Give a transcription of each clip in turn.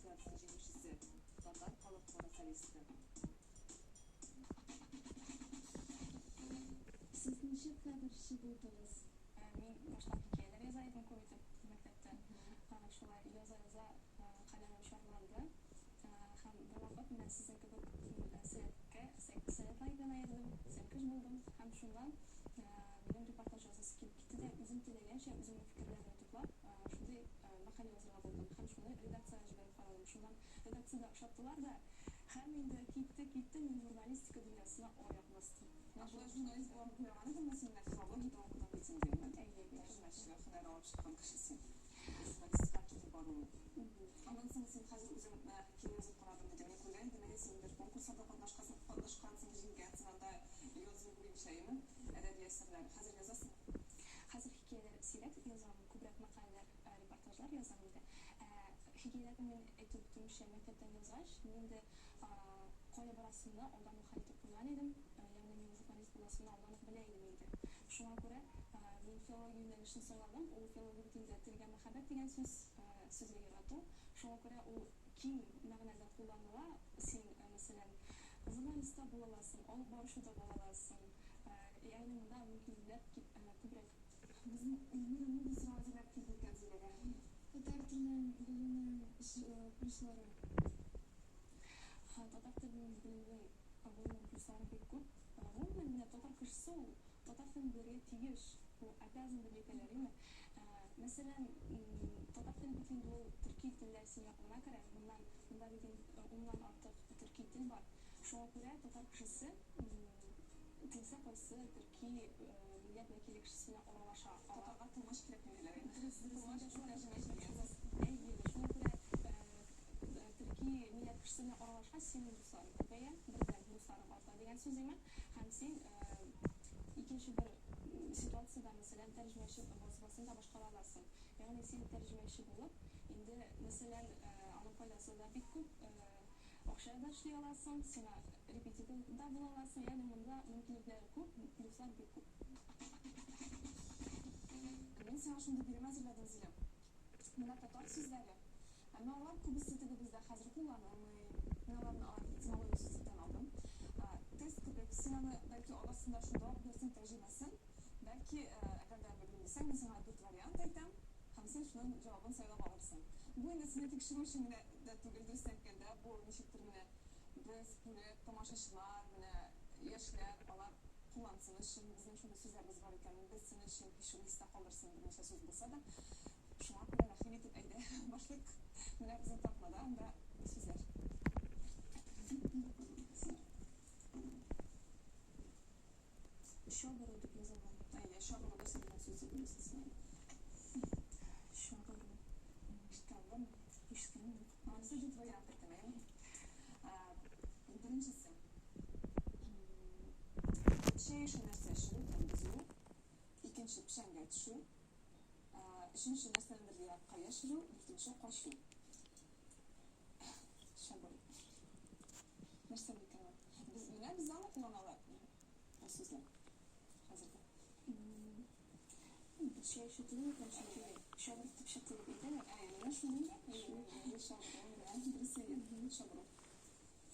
teatri җиңүчесе, татар халык хоры солисты. Siz ничек кадрлчы булдыгыз? Мин баштан хикәяләр яза идем күп итеп мәктәптә. Шулай яза-яза каләмем чарланды. Һәм бервакыт мен сезнең кебек сәләтләр генә идем, сәлкеш булдым. Һәм шуннан минем репортаж язасы килеп китте дә, үзем теләгәнчә үземнең фикерләрне туплап, шундый мәкалә язырга булдым. Һәм шуны редакциягә җибәреп карадым. Шуннан редакциядә ошаттылар да, һәм инде китте, мин журналистика дөньясына аяк бастым. Журналист булып куйган идем, син филология укыган битен дигән. Тәрҗемәчелек һөнәр алып чыккан кешесен. Журналистика килеп бару. Аннан соң син хәзер үзең хикәя язып карадым дигән күргән идем, син бер конкурсларда катнашкансың, җиңгәнсең, анда язу буенча әдәби әсәрләр. Хәзер язасың? Хәзер хикәяләр сирәк язам, күбрәк мәкаләләр, репортажлар язам инде. Хикәяләрне мин әйтеп үтүемчә мәктәптән язгач, мин инде кая барасымны алдан ук хәл итеп куйган идем. Ягъни мин журналист буласымны алдан ук белә идем инде. Шуңа күрә мин филология юнәлешен сайладым. Ул филология телендә телгә мәхәббәт дигән сүзгә ярату. Шуңа күрә ул киң мәгънәдә кулланыла. Син мәсәлән журналистта була аласың, алып баручыда була аласың. Ягъни монда мөмкинлекләр күбрәк. Безнең Эльмира нинди сорау әзерләп килдек Зиләгә? Татар теленең беленең плюслары. Татар теленең беленең плюслары бик күп. Гомумән менә татар кешесе ул татар телен белергә тиеш. Ул обязан белергәләр. Мәсәлән, татар теле бит инде ул төрки телләр сыйныфына керә. Монда бит уннан артык төрки тел бар. Шуңа күрә татар кешесе телсә кайсы төрки милләт вәкиле кешесе белән аралаша. Татарга тормыш кирәк диләр. Шуңа күрә төрки милләт кешесе белән аралашкан синең дусларың күбәя, бердән дусларың арта дигән сүз әйме. Һәм син икенче бер ситуациядә, мәсәлән, тәрҗемәче вазифасында башкара аласың. Ягъни син тәрҗемәче булып, инде мәсәлән, аның файдасы да бик күп. Акча да эшли аласың, сиңа репетитор да була аласың. Ягъни монда мөмкинлекләр күп, плюслар бик күп. Мин сиңа шундый бирем әзерләдем, Зилә. Менә татар сүзләре. Әмма алар күбесе бездә хәзер кулланылмый. Мин аларны этимология сүзлектән алдым. Тест кебек, син аны бәлки арасында шунда ук бирсең тәрҗемәсен. Бәлки, әгәр дә белмисәң, мин сиңа дүрт вариант әйтәм, һәм син шуның җавабын сайлап алырсың. Бу инде сине тикшерү өчен генә дә түгел, дөрес әйткәндә, бу ничектер менә без күреп, тамашачылар, менә яшьләр, алар куллансын өчен, безнең шундый сүзләребез бар икән, без син өчен һичшү истә калырсың берничә сүз булса да. Шуңа күрә рәхим итеп әйдә, башлык. Менә безнең тартмада анда сүзләр. Шабыру дип язылган. Шабыру да дигән сүз беләсез. Шабыру. Ишеткәнмен. Ишеткәнмен. Анысы дүрт вариант икән. Беренчесе. Чәй нәрсә эшләү, тәмизләү. Икенче пешәнгә төшү. Өченче нәрсәнедер еракка яшерү, дүртенче качу. Шабыру. Нәрсә икән? Без аны кулланалар. Сүзләр. Хәзердә. Чәй шутылы икән, шабыр дип шутылып әйтәләр. Менә шуның шабыру белән берсе шабыру.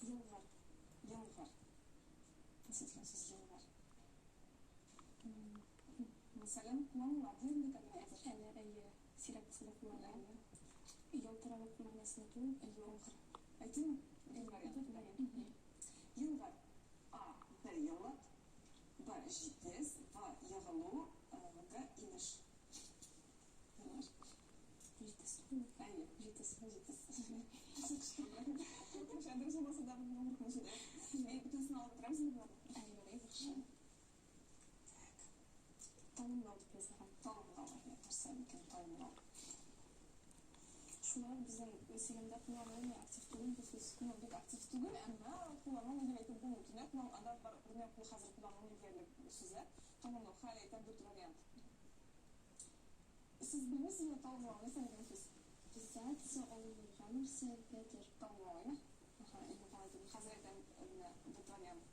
Елгар. Nasıl yıllar? Mesela kullanılan değil mi kadar? Сирәк kullanılan. Ялтырабык мәгънәсенә түгел, Yılgar. Әйтим mi? Yılgar. Yılgar. A. Bir yıllık. B. Җитез. V. Ягылу. G. Инеш. Җитез. Җитез. Шәндереш булса да бу мөмкин. Бүтәнсен алып торабыз инде. Танымлау дип язылган. Танымлау. Шулар безнең сөйләмдә кулланылган актив түгел, бу сүз Бик актив түгел, әмма куллану дип әйтеп булмый. Анда берне хәзер куллану дигәнлек сүзләр. Танымлау хәл әйтә дүрт вариант. Сез белмисезме танымлау нәрсә дигән сүз? Затсы алынган нәрсә бетер. Танымлау. Хәзер әйтәм дүрт вариант.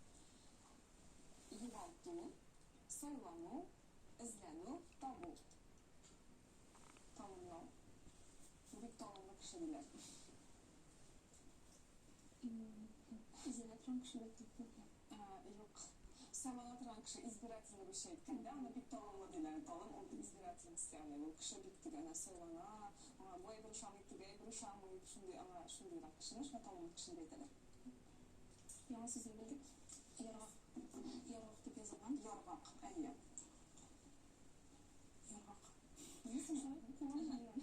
Югалту, сайлану, эзләнү, табу. Танымлау. Бик танымлы кеше диләр. Зилә торган кеше бит. Yok. Samana oturan kişi избирательный bir şey etkende ama bir talonla diler talon oldu избирательный isterler. O kişi bittigene soylana bu ay bir uşağım gitti bir uşağım uyup şimdi ama şimdi bir kişinin şuna talonlu kişini deydiler. Яңа сүзне белдек. Яргак. Яргак дип язылган. Yargak. Ayya. Яргак. Нисен kullanılıyor.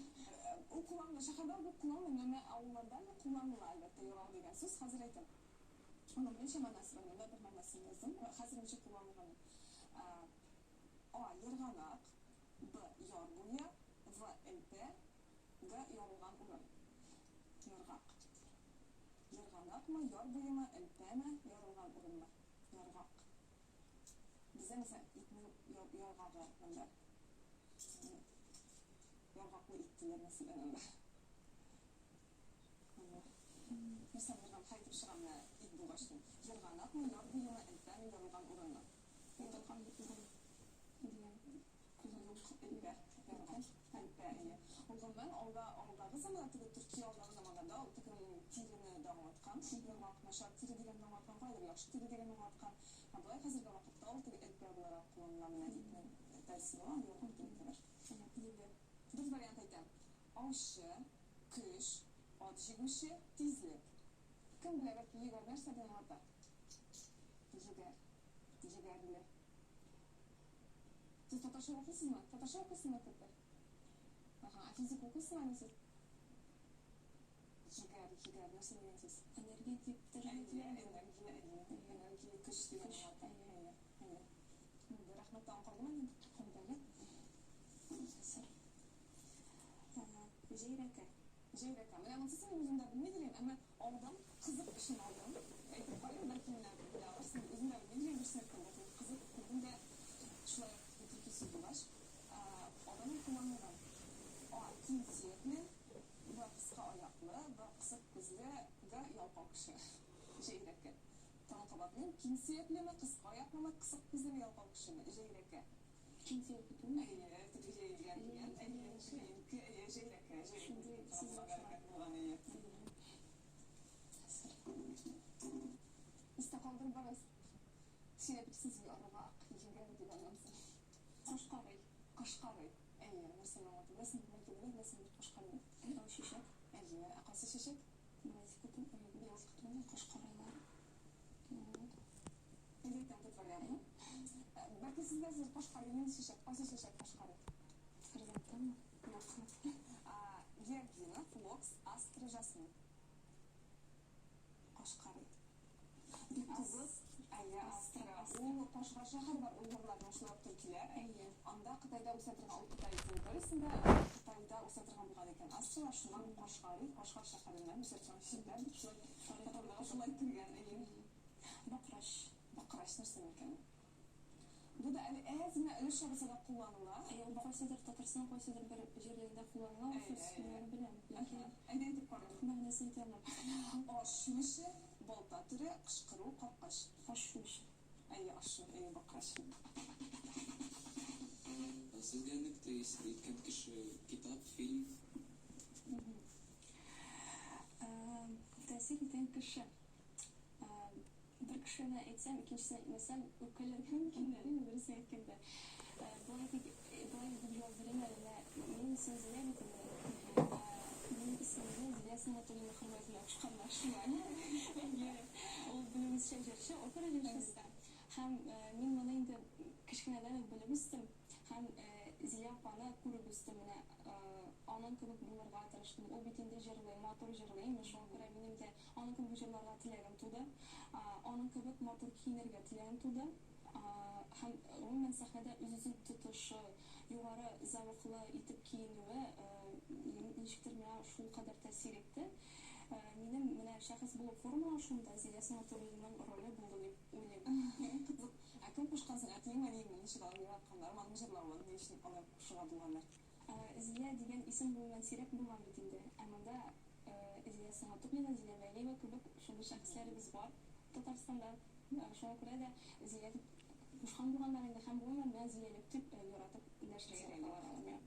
O kullanılıyor. Şehirde bu kullanılıyor ama avlularda da kullanılıyor elbette yargak degen söz. Hazır aytım. Onun neçe manası var? Ben bir manasını yazdım. Hazır neçe kullanılgan. A. Yarganak. B. Yarguya. V. Elpe. G. Yarılgan urun. Yargak. Yarganak mı? Yarguya mı? Elpe mi? Yarılgan urun mu? Yargak. Bize mesela itni yargağı önde. Yargaklı ittiler mesela önde. Mesela yargam haytip çıkanla it bu başlı. Yarganak mı? Yarguya mı? Elpe mi? Yarılgan urun mu? Ятылган дип язылган. Дигән. Elpe. Yargak. Elpe iyi. O zaman aldagı zaman Türkiye aldagı zamanda o tıkın tirini dağıtkan. Yargak maşar tiri degen dağıtkan fayda yaxşı tiri degen dağıtkan. Abay hazırda vaqtda o tıkı elpe olarak kullanılan adetini tersi olan yargak deydiler. Bir variant aytam. Avşı, kış, at jiguşi, tizlik. Kim bilir belki yegar nereden vardı? Yegarlı. Siz Tataşa okursunuz mu? Tataşa okursunuz mu kızlar? Aha, fizik okursunuz mu siz? Yegar, nasıl diyeceksiniz? Энергетиктер. Enerji, kış diye vardı. Rahmetten kaldım mı? Kaldım. Жейрәкә. Jeyreka. Ben anlatsın özümde bilmediğim ama oradan kızık işin aldım. Bayım belki ne varsın özümde bilmediğim bir şey kaldı. Kızık kızım da şuraya Türkiye'si var. Oradan kullanıyorum. O cinsiyetli ve kısa ayaklı ve kısa kızlı ve yalpak kişi. Jeyreka. Tamam kabatlıyım. Cinsiyetli mi kısa ayaklı mı kısa kızlı ve yalpak kişi mi? Jeyreka. Cinsiyet bütünü. İstakaldır barız. Sinepsiz bir araba. Yiyinken gibi anlamsın. Кашкарый. Kaşkarı. Mesela nasıl bilmektedir? Nasıl bir kaşkarı? Шишәк. Akası şişek. Бәлки көтү. Бәлки көтү. Кашкарайлар. Elbette var yani. Belki sizler siz kaşkarının şişek. Kası şişek kaşkarı. Хризантема. Yok. Gергina, Flox, Astra, Jasmin. Kaşkarı. Bir kızız. Astra. O Kaşgar şehir var. Uygarlardan şular Türkiye'ler. Anda Kıtay'da usatırgan, o Kıtay Bulgarisinde Kıtay'da usatırgan bulgarken Astra. Şundan Kaşgarı, Kaşgar şehirinden usatırgan şehirler. Şunlar kirgen. Бакраш. Bakraş neresi mümkün? Bu da ezme ölüş arasında kullanılan. Ул кайсыдыр Татарстан кайсыдыр бер җирлегендә кулланыла, ул сүз мен беләм. Ләкин Әйдәтеп карыйм. мәгънәсен әйтә алмыйм. Aşmışı, balta türü, kışkırı, kapkaş. Ашмыш. Aşı, bakraş. Сезгә ник тәэсир иткән кеше, китап, фильм? Тәэсир иткән кеше. Бер кешене әйтсәм, икенчесен әйтмәсәм, үпкәләргә мөмкиннәр, берсе әйткәндә. Болай дип җавап бирәм әле. Мин сезгә бит мин исемне Зилә Сәнәтуллина хөрмәтле кушканлашман. Ул белемсә җырчы, опера җырчысы. Һәм мин моны инде кечкенәдән үк белеп үстем. Һәм Зилә апаны күреп үстем менә. Аның кебек булырга тырыштым. Ул бит инде җырлый, матур җырлый. Шуңа күрә минем дә аның кебек җырларга теләгем туды. Аның кебек матур киенергә теләгем туды. Һәм гомумән сәхнәдә үз-үзен тотышы, югары зәвыклы итеп киенүе ничектер миңа шулкадәр тәэсир итте. Минем менә шәхес булып формалашуымда Зилә Сәнәтуллинаның роле булды дип уйлыйм. Kızık. Kim kuşkansın? Atayım mı diyeyim mi? Nişi kalır yaratkanlar. Manı jırlarlar. Ne işin alır kuşuğa bulganlar. Зилә дигән исем булган сирәк булган бит инде. Ә монда Зилә Сәнәтуллина, Зилә Вәлиева кебек шундый шәхесләребез бар Татарстанда. Шуңа күрә дә Зилә дип кушкан булганнар инде һәм гомумән мен Зиләлек дип яратып дәшергә калам.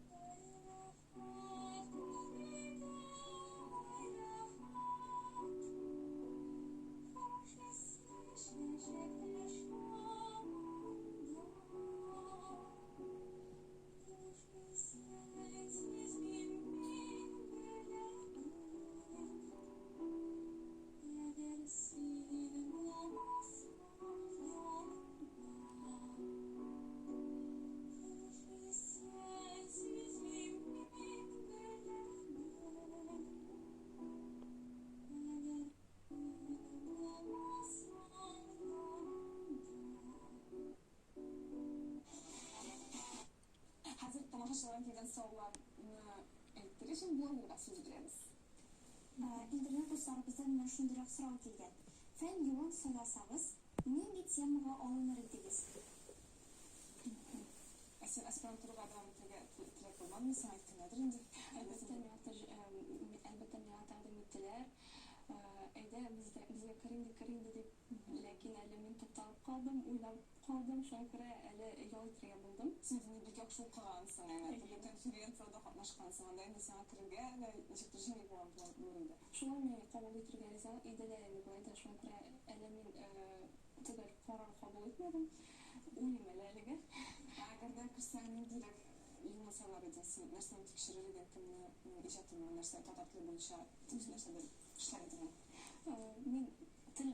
Олыға сөз береміз. Интернет достарыбыздан менә шундыйрак сорау килгән. Фән юлын сайласагыз, нинди темага алыныр идегез? Сен аспирантураға дәвам итәргә теләк булмадымы? Сиңа әйткәннәрдер инде. Әлбәттә, миңа тәкъдим иттеләр. Әйдә, безгә керин дип, ләкин әле мин тукталып калдым, уйлап калдым, шуңа күрә әле ял итәргә булдым. Сен бик яхшы укыгансың, төрле конференцияларда катнашкансың, анда инде сиңа керергә ничектер җиңел булган булды. Шулай мин кабул итәргә риза иделәр инде булды, шуңа күрә әле мин төгәл карар кабул итмәдем. Уйлыйм әлегә. Әгәр дә керсәң, ниндирәк юлны сайлар идең? Син нәрсәне тикшерер идең? Кемне иҗатымы, нәрсә татар теле буенча нәрсәдә эшләр идең? Мин тел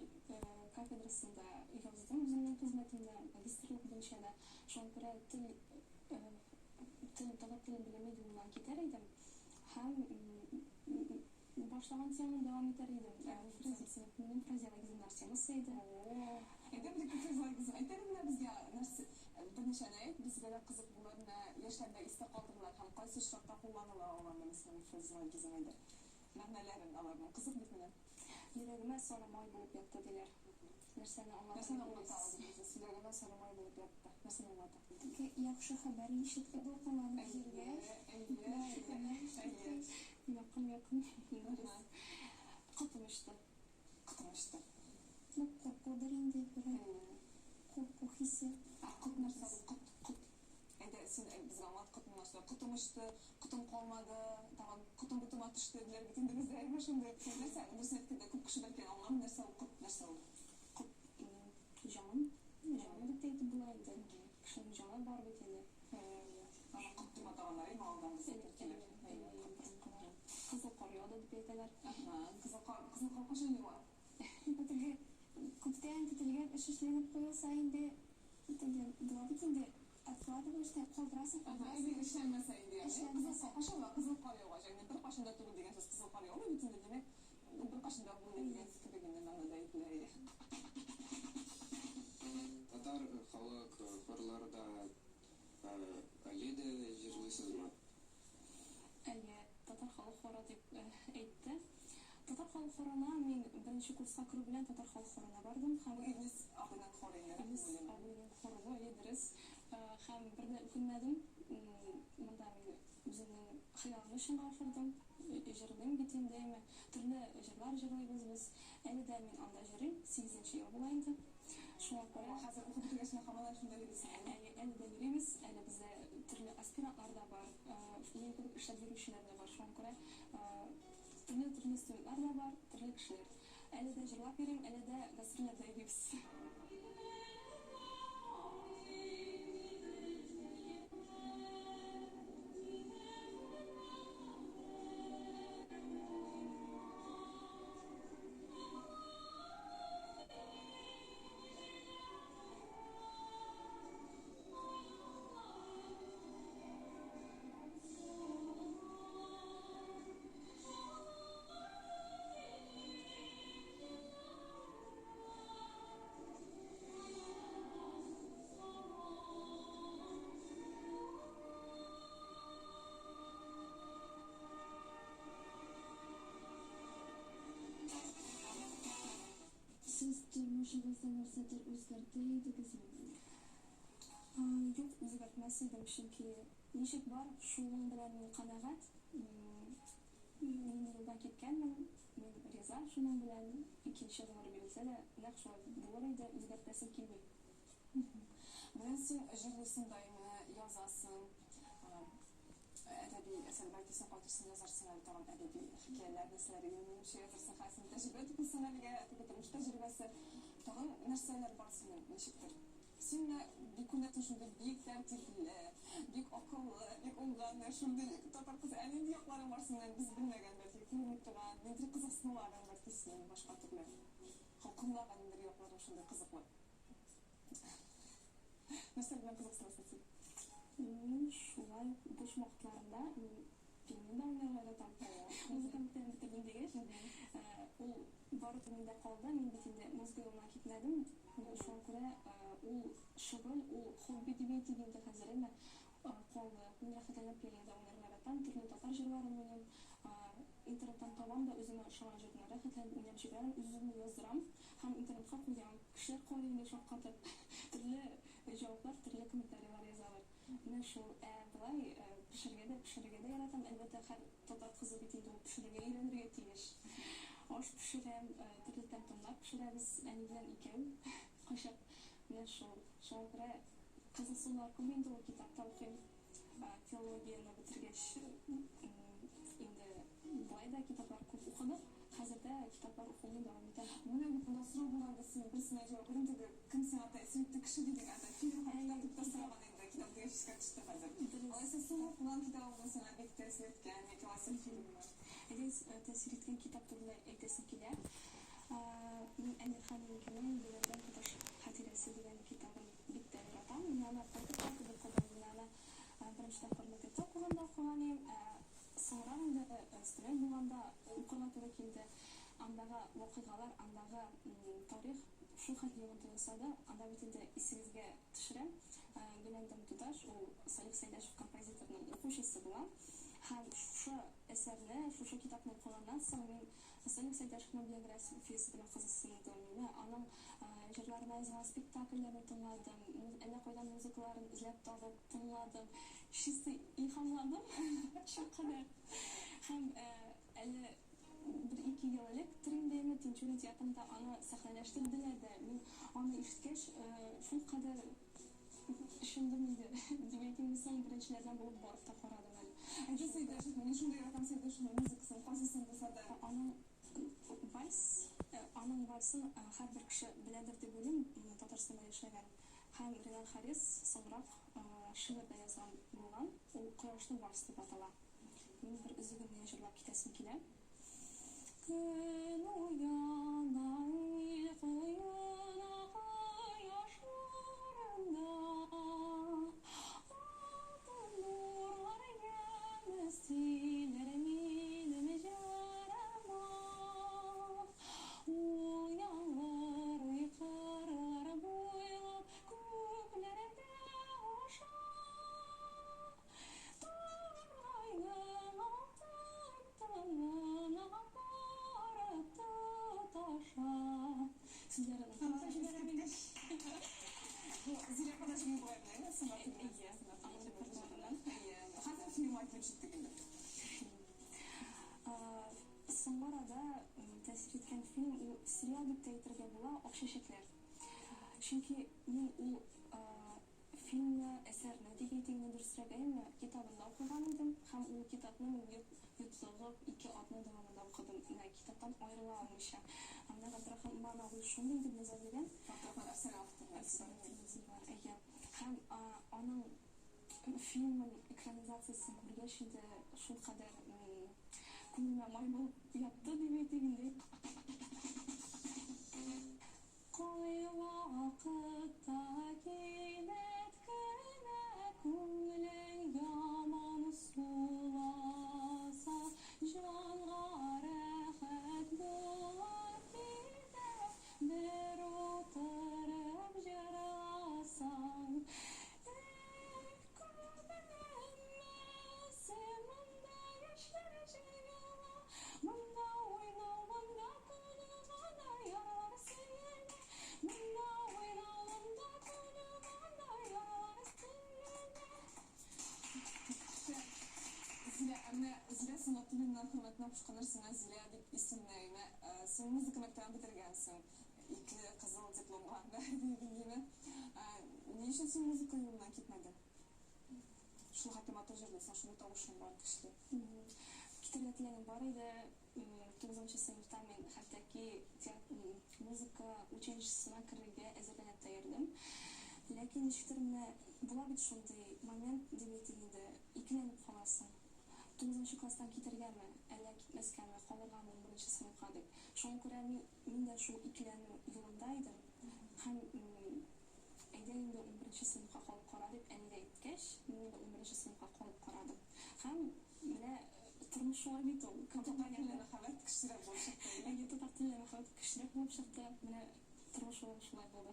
кафедрасында яздым үземнең хезмәтемдә, магистрлык буенча да. Шуңа күрә татар теле белеме юлына китәр идем. Һәм башлаган теманы дәвам итәр идем. Минем фразеологик гимнастикасы иде. Әйдә, бер күзләрегез әйтәләр менә безгә нәрсә берничә әйт, безгә дә кызык булыр, менә яшьләрдә истә калдыралар һәм кайсы очракта кулланыла алган мәсәлән фразеологизм әйдә. Мәгънәләрен аларның кызык бит менә. Йөрәгемә сарымай булып ятты диләр. Нәрсәне Нәрсәне аңлата алдыгыз? Сөйләгәндә сарымай булып ятты. Нәрсәне аңлата? Яхшы хәбәр ишетеп калган җиргә. Якын. Кытымышты. Куркудыр инде бер. Курку хисе. Кыт нәрсә бу? Кыт. Әйдә, син безгә аңлат кытны нәрсә? Кытымышты, кытым калмады, тагын кытым бутыма төште диләр бит инде бездә әйме шундый. Нәрсә? Берсе әйткәндә күп кеше бәлки аңламый, нәрсә ул кыт, нәрсә ул? Кыт җан дип әйтеп була инде. Кешенең җаны бар бит инде. Ана кытыма тагыннар име алдан безгә килер. Кызыл кар яуды дип әйтәләр. Кызыл кар кашан ява? Бөтенге күптән көтелгән эш эшләнеп куелса инде, була бит инде откладываешься, калдырасың. Әйдә, эшләнмәсә инде. Кызыл кар ява, ягъни бер кашында түгел дигән сүз кызыл кар ява бит инде, димәк, бер кашында булды дигән кебегеннән мәгънәдә әйтелә. Татар халык хорларда әле дә җырлыйсызмы? Әле татар халык хоры дип әйтте. Татар халык хорына мин беренче курска керү белән татар халык хорына бардым һәм Инес абыйның хоры инде. абыйның хоры әле дөрес. Һәм бер дә үкенмәдем. Монда мин үземнең хыялымны чынга ашырдым. Җырлыйм бит инде, төрле җырлар җырлыйбыз без. Әле дә мин анда җырлыйм, 8нче ел була инде. Шуңа күрә Хәзер укып бетергәчтә һаман шунда йөрисең. әле дә йөрибез, әле бездә төрле аспирантлар да бар, мин кебек эшләп йөрүчеләр дә бар. Шуңа күрә төрле студентлар да бар, төрле кешеләр. Әле дә җырлап йөрим, әле дә гастрольләрдә йөрибез. Сез тормышыгызда нәрсәдер үзгәртә идегезме? Юк, үзгәртмәс идем, чөнки ничек бар, шуның белән мин канәгать. Мин юлдан киткәнмен, мин риза шуның белән. Икенче гомер бирелсә дә, нәкъ шулай булыр иде, үзгәртәсем килми. Менә син җырлыйсың даими, язасың. Әдәби әсәр байтысын кайтырсың, язарсың, тагын әдәби хикәяләр, нәрсәләр язарсың, хәзер тәҗрибә тукысың әлегә, тормыш тәҗрибәсе. Тагын нәрсәләр бар синең, ничектер? Син бик күнәтең шундый бик тәртипле, бик акыллы, бик уңган, шундый татар кызы. Әле нинди якларың бар синең, без белмәгән, бәлки күренеп торган, нинди кызыксынуларың бар синең башка төрле. Халкыңлаган бер якларың шундый кызыклы. Нәрсә белән кызыксынасың син? Мин шулай буш вакытларында фильмда уйнарга яратам. Музыка бетердем дигәч, ул бары миндә калды, мин бит инде музыка юлына китмәдем. Шуңа күрә ул шөгыль, ул хобби дип әйтик инде хәзер инде калды. Мин рәхәтләнеп йөргәндә уйнарга яратам, төрле татар җырларын уйныйм. интернеттен табам да өзіме ошаған жерден рахатланып ойнап жүремін, үзүмдү жаздырам һәм интернетке куям. Кишилер кайда деп шаккатып түрлі жауаплар, түрлі комментарийлар язалар. Менә шул былай пешерергә дә яратам. Әлбәттә, һәр татар кызы бит инде ул пешерергә өйрәнергә тиеш. Аш пешерәм, төрле тәмтамлар пешерәбез әни белән икәү. Кайчак менә шул күрә кызыксынулар күп инде ул китапта укыйм. Филологияны бетергәч инде былай да китаплар күп укыдык. Хәзердә китаплар укуны дәвам итә. Менә бит монда сорау булганда син берсенә җавап бирдең, теге кем сиңа сөйкте кеше дидең, анда фильм хакында күп сораган инде, китап дигәч чыкты хәзер. Алайса син укыган китабың сиңа бик тәэсир иткән, классик фильмнар. Тәэсир иткән китап турында әйтәсем килә. Мин Әмирхан Миңгенең «Гөләндәм туташ хатирәсе» дигән китабын бик тә яратам. Мин аны кайтып беренче тапкыр мәктәптә укыган. Соңрак инде студент булганда укырга туры килде. Андагы вакыйгалар, андагы тарих шул хәтле ягымлы да. Анда бит инде исегезгә төшерәм. Гөләндәм туташ ул Салих Сәйдәшев композиторның укучысы була. Һәм шушы әсәрне, шушы китапны укыганнан соң мин Салих Сәйдәшевнең биографиясе белән кызыксындым. Аның җырларына язган спектакльләрне тыңладым. Әллә кайдан музыкаларын эзләп табып тыңладым. Чисто илһамландым. Шулкадәр. Һәм әле бер-ике ел элек Триндәме Тинчурин театрында аны сәхнәләштерделәр дә. Мин аны ишеткәч шулкадәр ишендем инде. Димәк, инде беренчеләрдән булып барып та карадым әле. Әйтә Сәйдәшев, мин шундый яратам Сәйдәшевнең музыкасын, кайсысын булса да. Аның вальсын һәрбер кеше беләдер дип уйлыйм, Татарстанда яшәгән. Һәм Ренат Харис соңрак шигырь дә язган булган. Ул Кояшның вальсы дип атала. Мин бер үзегемне җырлап китәсем килә. Көн уяна, ил коена кояшларында, алтын нурлар яместиләр минем җарыма. Ул яңгыр уйкырлар буйлап күкләрдә аша. Торгайның алтын тынына барып тоташа. Сүзләрен укыган Зилә подожди, не понимаю, сама хәзер фильм айтып җиттек инде. Соңгы арада тәэсир иткән фильм, ул сериал дип тә әйтергә була, «Акчачәкләр». Чөнки мин ул фильмны, әсәрне дип әйтергә дөресрәк әйме, китабында укыган идем һәм ул китапны йотлыгып 2 атна дәвамында укыдым. Китаптан аерыла алмыйча. Анда Габдрахман Имамов шундый дип назарланган. Һәм аның фильмның экранизациясын күргәч инде шулкадәр күңелемә май булып ятты дип әйтик инде. Кай вакытта кинәт кенә күңелең яман суласа, җанга рәхәт булыр китә, бер утырып җырласаң. Зилә сынап теленнән хөрмәтенә кушканнар сиңа Зилә дип исемләйме? Син музыка мәктәбен бетергәнсең. 2 кызыл дипломга бәһрәлеме? Ни өчен син музыка юлына китмәдең? Шул хәтле матур җырлый, син шундый тавышың бар, көчле. Китәргә теләгем бар иде. 9-нчы сыйныфта мин хәтта музыка училищесына керергә әзерләнеп тә йөрдем. Ләкин ничектер менә була бит шундый момент дип әйтик инде, икеләнеп каласың. 9-нчы класстан китергәме, әллә китмәскәме, калыргамы 11-нче сыйныфка дип. Шуңа күрә мин дә шул икеләнү юлында идем. Һәм әйдә инде 11-нче сыйныфка калып кара дип әни дә әйткәч, мин дә 11-нче сыйныфка калып карадым. Һәм менә тормыш шулай бит ул. Компанияне мәхәббәт көчлерәк булып чыкты. Әйе, татар телендә мәхәббәт көчлерәк булып чыкты. Менә тормыш шулай булды.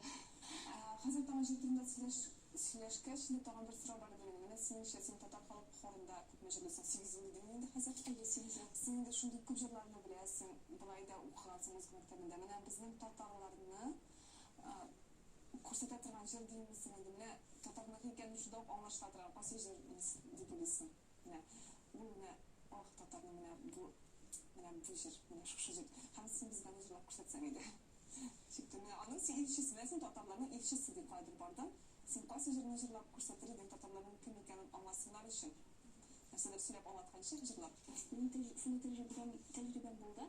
Хәзер тагын җир турында сөйләшкәч, тагын бер сорау бар иде минем. Менә син татар халык хорында күпме жерлесең 8 жыл дедең инде хәзер. Әйе, 8 жыл. Сен инде шундый күп җырларны беләсең, болай да укыгансың музыка мәктәбендә. Менә безнең татарларны күрсәтә торган җыр димесең инде, менә татарларныкы икәнен шунда ук аңлашыла торган кайсы җыр дип уйлыйсың. Менә ул менә татарны менә бу җыр, менә шушы җыр. Һәм син безгә җырлап күрсәтсәң иде. Шиктә менә аның син илчесе, син татарларның илчесе дип кайдыр бардың. Син кайсы җырны җырлап күрсәтер идең татарларның кем икәнен аңласыннар өчен? Нәрсәләр сөйләп аңлатканчы җырлап. Минем шундый тәҗрибәм булды.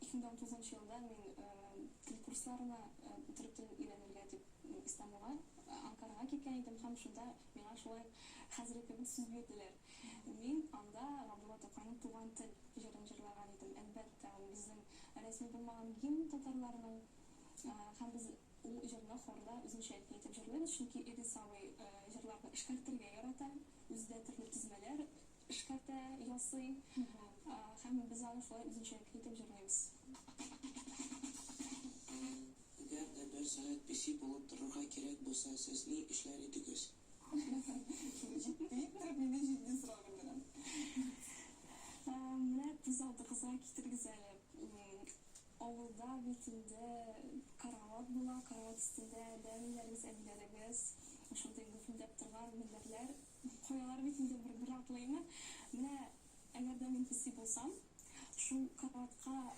2019 елда мин тел курсларына төрек телен өйрәнергә дип Истанбулга, Анкарага киткән идем һәм шунда миңа шулай хәзер кебек сүз бирделәр. Мин анда Габдулла Тукайның туган тел җырын җырлаган идем. Әлбәттә, безнең рәсми булмаган гимн татарларның һәм без ул җырны хорда үзенчәлекле итеп җырлыйбыз, чөнки Эдисавый җырларны эшкәртергә ярата, үздә төрле тизмәләр эшкәртә, ясый һәм без аны шулай үзенчәлекле итеп җырлыйбыз. Әгәр дә бер сәгать песи булып торырга кирәк булса, сез ни эшләр идегез? Җитди торып мине җитди сораган белән. Менә күз алдыгызга китерегез әле. Авылда бит инде карават була, карават өстендә дәмиләрегез, әниләрегез, шундай гүфелдәп торган мендәрләр, каялар бит инде бер атлыймы. Менә әгәр дә мин песи булсам, шул караватка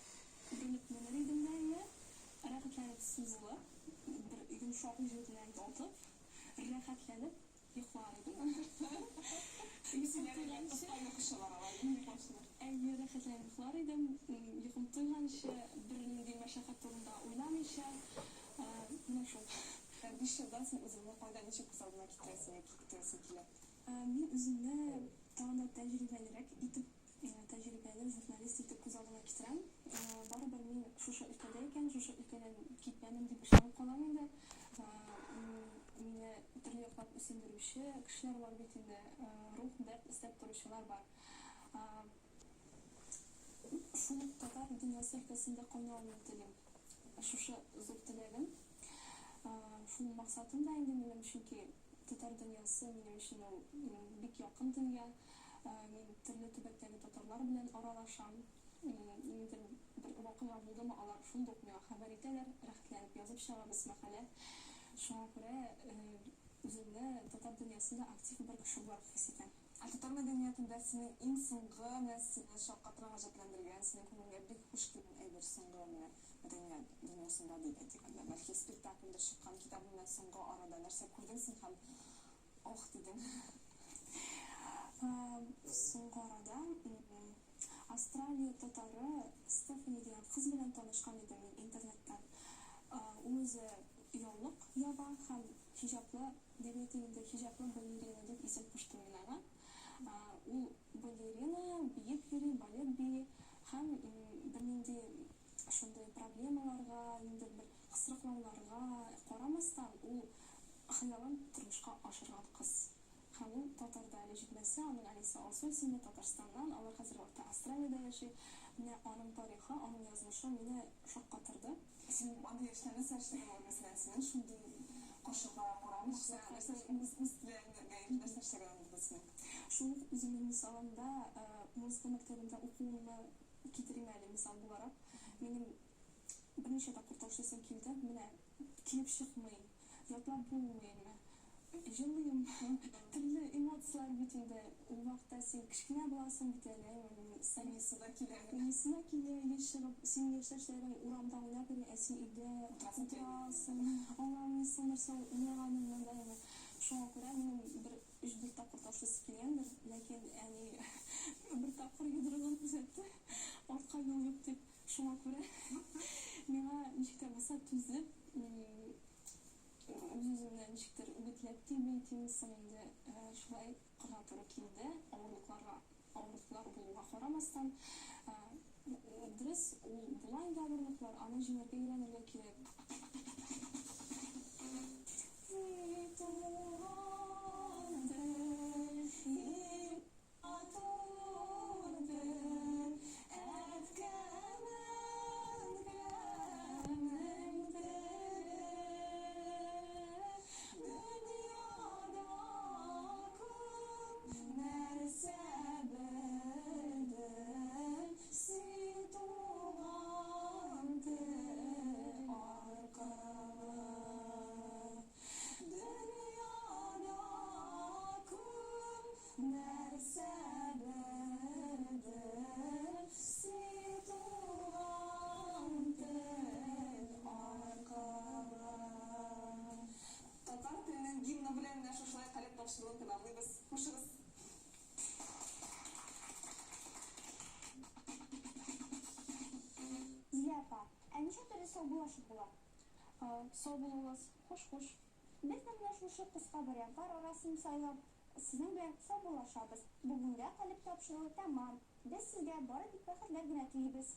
бүленеп менер идем дә, рәхәтләнеп сузылып, бер йомшак җир белән ятып, рәхәтләнеп йоклар идем. Әйе, рәхәтләнеп йоклар идем. Йокым туйганчы, бернинди мәшәкать турында уйламыйча, менә шул. 5 елдан син үзеңне кайда ничек күз алдына китерәсең, китерәсең килә? Мин үземне тагын да тәҗрибәлерәк итеп, тәҗрибәле журналист итеп күз алдына китерәм. Барыбер мин шушы өлкәдә икән, шушы өлкәдән китмәдем дип ышанып калам инде. Мине төрле яклап үсендерүче кешеләр бар бит инде, рух дәрт эстәп торучылар бар. Шул татар дөньясы өлкәсендә кайнауны телим. Шушы зур теләгем. Шул максатым да инде минем, чөнки татар дөньясы минем өчен ул бик якын дөнья. Мин төрле төбәктәге татарлар белән аралашам. Инде бер вакыйга булдымы, алар шундук миңа хәбәр итәләр, рәхәтләнеп язып чыгабыз мәкалә. Шуңа күрә үземне татар дөньясында актив бер кеше булып хис итәм. Татар мәдәниятендә синең иң соңгы сине шаккатырган, гаҗәпләндергән, синең күңелгә бик хуш килгән әйбер соңгы мәдәният дөньясында дип әйтик. Бәлки спектакльдә чыккан, китап белән соңгы арада нәрсә күрдең син һәм ох дидең. Соңгы арада Австралия татары Стефани дигән кыз белән танышкан идем мин интернеттан. Ул үзе яллык яба һәм хиҗаплы, дәүләтендә хиҗаплы балерина дип исем кушты мин аңа. Ул балерина, биеп йөри, балет бии һәм бернинди шундай проблемаларга, инде бер кысрыклауларга карамастан, ул хыялын тормышка ашырган кыз. Һәм ул татарда әле җитмәсә, аның әнисе Алсу исемле Татарстаннан, алар хәзер вакытта Австралиядә яши. Менә аның тарихы, аның язмышы мине шаккатырды. Син аны яшьтән эшләгән мәсәлән, синең шундый кашыклар карамыйча, нәрсә эшләгән булсын. Шул үземнең мисалымда музыка мәктәбендә укуымны китерим әле мисал буларак. Минем берничә тапкыр ташлыйсым килде, менә килеп чыкмый, ятлап булмый. Җырлыйм, төрле эмоциялар бит инде. Ул вакытта син кечкенә буласың бит әле, Сәнисенә килә. Сенисенә килә, чыгып, син яшьтәшләрең урамда уйнап йөри, ә син өйдә утырасың, аңламыйсың нәрсә уйнаганыңны да. Шуңа күрә минем бер 3-4 тапкыр ташлыйсы килгәндер, ләкин әни бер тапкыр йодрыгын күрсәтте, артка юл юк дип. Шуңа күрә миңа ничектер булса түзеп, үземне ничектер үгетләп тимисең инде шулай кырга туры килде. Авырлыклар булуга карамастан, дөрес, ул була инде авырлыклар, аны җиңәргә өйрәнергә кирәк. саубуллашып була. Сау булугыз, хуш. Без дә менә шушы кыска вариантлар арасын сайлап, сезнең белән саубуллашабыз. Бүген дә калып тапшыру тәмам. Без сезгә бары тик бәхетләр генә телибез.